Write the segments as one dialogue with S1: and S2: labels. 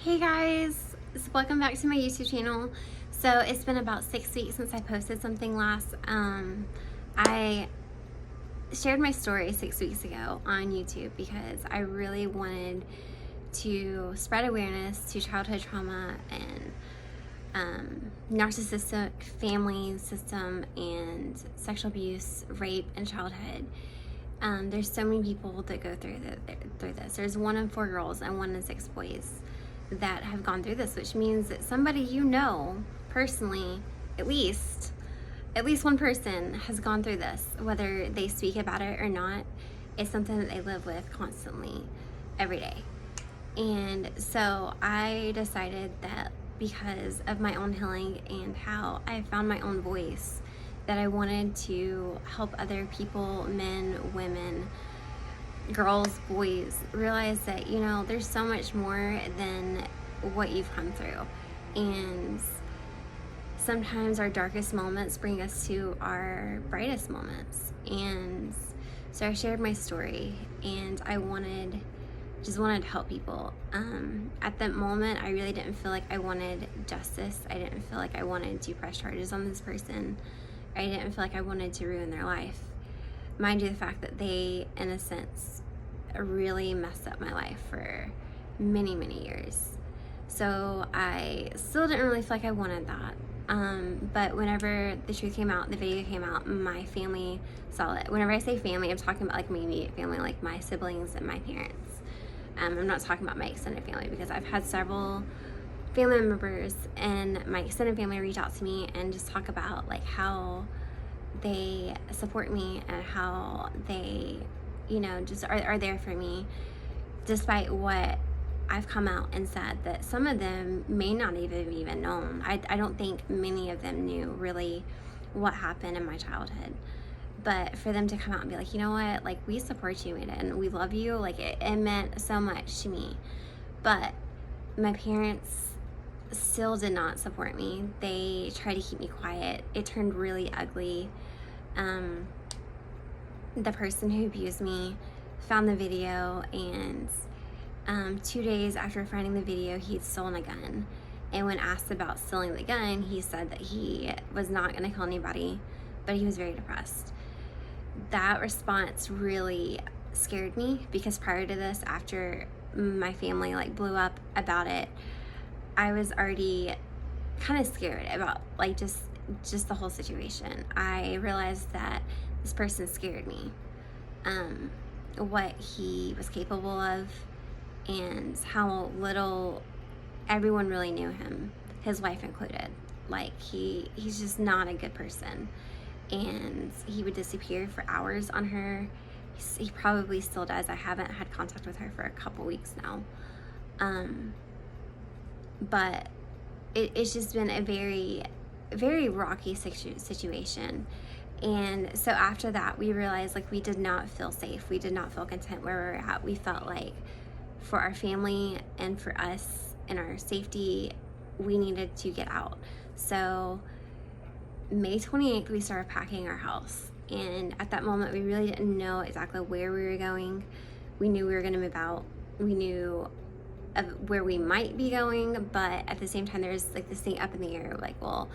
S1: Hey guys, so welcome back to my YouTube channel. So it's been about 6 weeks since I posted something last. I shared my story 6 weeks ago on YouTube because I really wanted to spread awareness to childhood trauma and narcissistic family system and sexual abuse, rape, and childhood. There's so many people that go through this. There's 1 in 4 girls and 1 in 6 boys that have gone through this, which means that somebody you know personally, at least one person has gone through this, whether they speak about it or not. It's something that they live with constantly, every day. And so I decided that because of my own healing and how I found my own voice, that I wanted to help other people, men, women, girls, boys, realize that, there's so much more than what you've come through. And sometimes our darkest moments bring us to our brightest moments. And so I shared my story, and I just wanted to help people. At that moment, I really didn't feel like I wanted justice. I didn't feel like I wanted to press charges on this person. I didn't feel like I wanted to ruin their life. Mind you, the fact that they, in a sense, really messed up my life for many, many years. So I still didn't really feel like I wanted that. But whenever the truth came out, the video came out, my family saw it. Whenever I say family, I'm talking about like my immediate family, like my siblings and my parents. I'm not talking about my extended family, because I've had several family members and my extended family reach out to me and just talk about like how they support me and how they just are there for me, despite what I've come out and said that some of them may not even known. I don't think many of them knew really what happened in my childhood. But for them to come out and be like, you know what, like, we support you, and we love you, like, it meant so much to me. But my parents still did not support me. They tried to keep me quiet. It turned really ugly. The person who abused me found the video, and 2 days after finding the video, he'd stolen a gun. And when asked about stealing the gun, he said that he was not going to kill anybody, but he was very depressed. That response really scared me, because prior to this, after my family like blew up about it, I was already kind of scared about like just the whole situation. I realized that this person scared me, what he was capable of, and how little everyone really knew him, his wife included. Like, he's just not a good person, and he would disappear for hours on her. He probably still does. I haven't had contact with her for a couple weeks now. But it's just been a very, very rocky situation. And so after that, we realized like we did not feel safe. We did not feel content where we were at. We felt like for our family and for us and our safety, we needed to get out. So May 28th, we started packing our house. And at that moment, we really didn't know exactly where we were going. We knew we were going to move out. We knew of where we might be going, but at the same time, there's like this thing up in the air, like, well,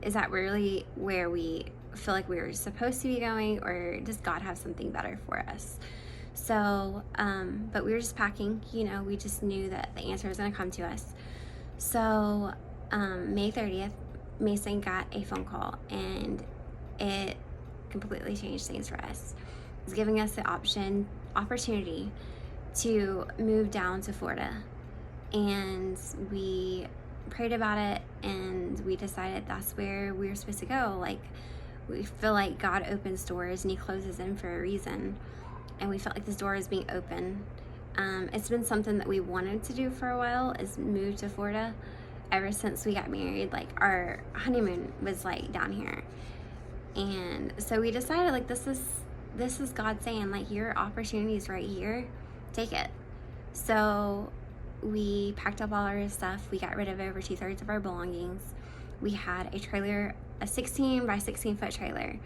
S1: is that really where we feel like we were supposed to be going, or does God have something better for us? So, but we were just packing, we just knew that the answer was going to come to us. So, May 30th, Mason got a phone call, and it completely changed things for us. It's giving us the opportunity to move down to Florida. And we prayed about it, and we decided that's where we were supposed to go. Like, we feel like God opens doors and he closes them for a reason. And we felt like this door is being open. It's been something that we wanted to do for a while, is move to Florida. Ever since we got married, like, our honeymoon was like down here. And so we decided, like, this is God saying, like, your opportunity is right here, take it. So we packed up all our stuff. We got rid of over 2/3 of our belongings. We had a trailer, a 16 by 16 foot trailer.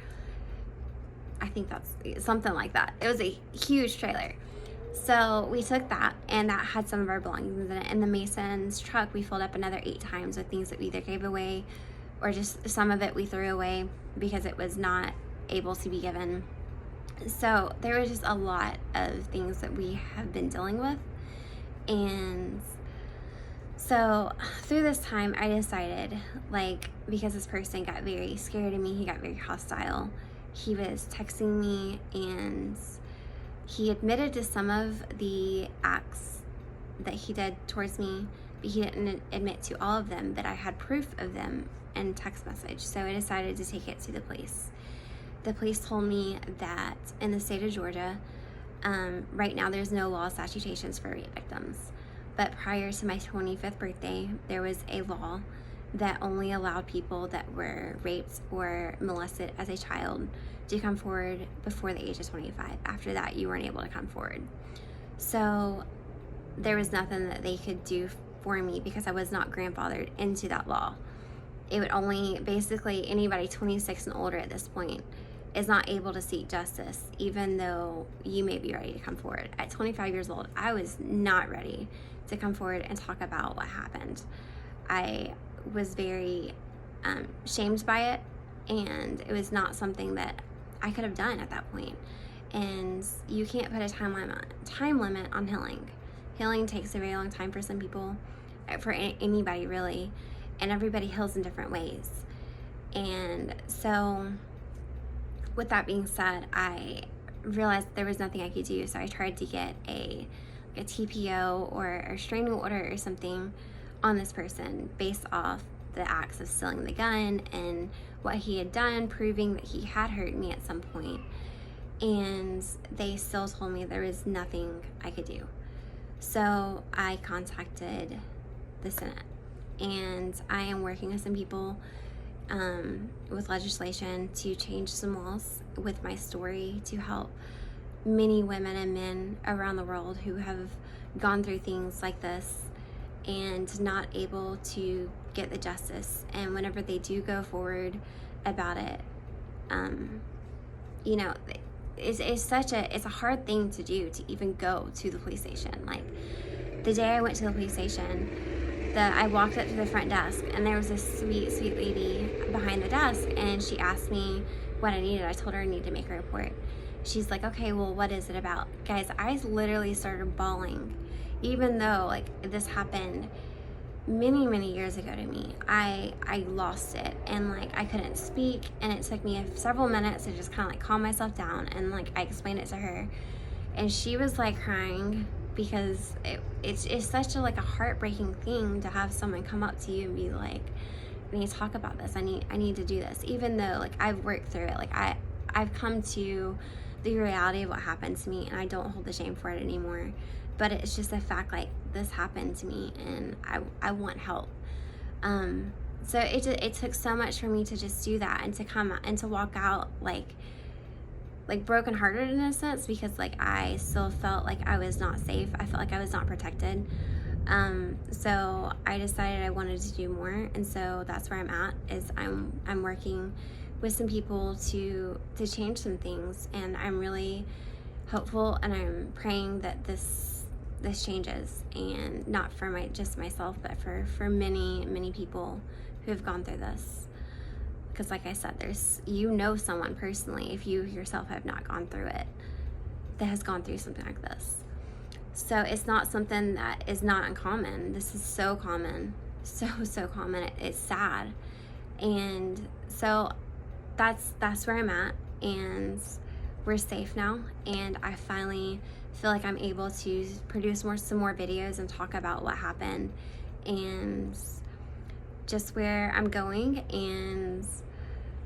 S1: I think that's something like that. It was a huge trailer. So we took that, and that had some of our belongings in it. In the Mason's truck, we filled up another 8 times with things that we either gave away or just some of it we threw away because it was not able to be given. So there was just a lot of things that we have been dealing with. And so through this time, I decided, like, because this person got very scared of me, he got very hostile. He was texting me, and he admitted to some of the acts that he did towards me, but he didn't admit to all of them, but I had proof of them in text message. So I decided to take it to the police. The police told me that in the state of Georgia, right now there's no law statutations for rape victims. But prior to my 25th birthday, there was a law that only allowed people that were raped or molested as a child to come forward before the age of 25. After that, you weren't able to come forward. So there was nothing that they could do for me because I was not grandfathered into that law. It would only, basically, anybody 26 and older at this point is not able to seek justice, even though you may be ready to come forward. At 25 years old, I was not ready to come forward and talk about what happened. I was very shamed by it, and it was not something that I could have done at that point. And you can't put a time limit on healing. Healing takes a very long time for some people, for anybody really, and everybody heals in different ways. And so with that being said, I realized there was nothing I could do, so I tried to get a TPO or a restraining order or something on this person based off the acts of stealing the gun and what he had done, proving that he had hurt me at some point. And they still told me there was nothing I could do. So I contacted the Senate, and I am working with some people with legislation to change some laws with my story to help many women and men around the world who have gone through things like this and not able to get the justice. And whenever they do go forward about it, you know, it's a hard thing to do, to even go to the police station. Like, the day I went to the police station, I walked up to the front desk, and there was this sweet lady behind the desk, and she asked me what I needed. I told her I needed to make a report. She's like, okay, well, what is it about? Guys, I literally started bawling, even though, like, this happened many years ago to me. I lost it, and, like, I couldn't speak, and it took me several minutes to just kind of, like, calm myself down, and, like, I explained it to her, and she was, like, crying, because it's such a, like, a heartbreaking thing to have someone come up to you and be like, I need to talk about this, I need to do this, even though, like, I've worked through it. Like, I've come to the reality of what happened to me, and I don't hold the shame for it anymore. But it's just a fact, like, this happened to me, and I want help. So it took so much for me to just do that, and to come out and to walk out like brokenhearted in a sense, because, like, I still felt like I was not safe. I felt like I was not protected. So I decided I wanted to do more, and so that's where I'm at. Is I'm working with some people to change some things, and I'm really hopeful, and I'm praying that this changes, and not for just myself, but for many people who have gone through this. Because, like I said, there's, someone personally, if you yourself have not gone through it, that has gone through something like this. So it's not something that is not uncommon. This is so common, so common. It's sad. And so that's where I'm at, and we're safe now, and I finally feel like I'm able to produce some more videos and talk about what happened and just where I'm going and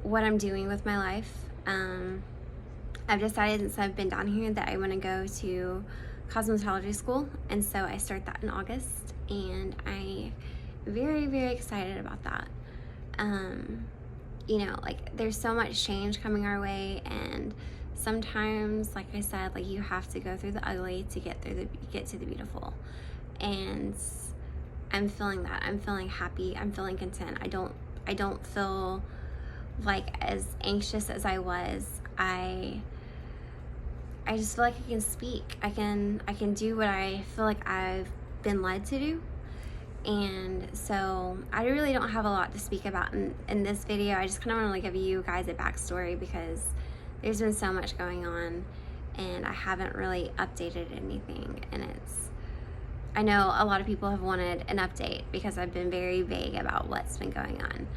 S1: what I'm doing with my life. I've decided, since I've been down here, that I want to go to cosmetology school, and so I start that in August, and I'm very excited about that. You know, like, there's so much change coming our way, and sometimes, like I said, like, you have to go through the ugly to get to the beautiful. And I'm feeling that. I'm feeling happy. I'm feeling content. I don't feel like as anxious as I was. I I just feel like I can speak. I can do what I feel like I've been led to do. And so I really don't have a lot to speak about in this video. I just kind of want to give you guys a backstory because there's been so much going on and I haven't really updated anything. And I know a lot of people have wanted an update because I've been very vague about what's been going on.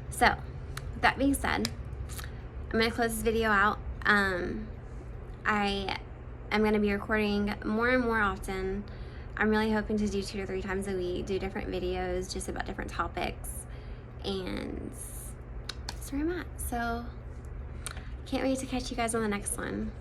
S1: So with that being said, I'm going to close this video out. I am going to be recording more and more often. I'm really hoping to do 2 to 3 times a week, do different videos just about different topics, and that's where I'm at. So can't wait to catch you guys on the next one.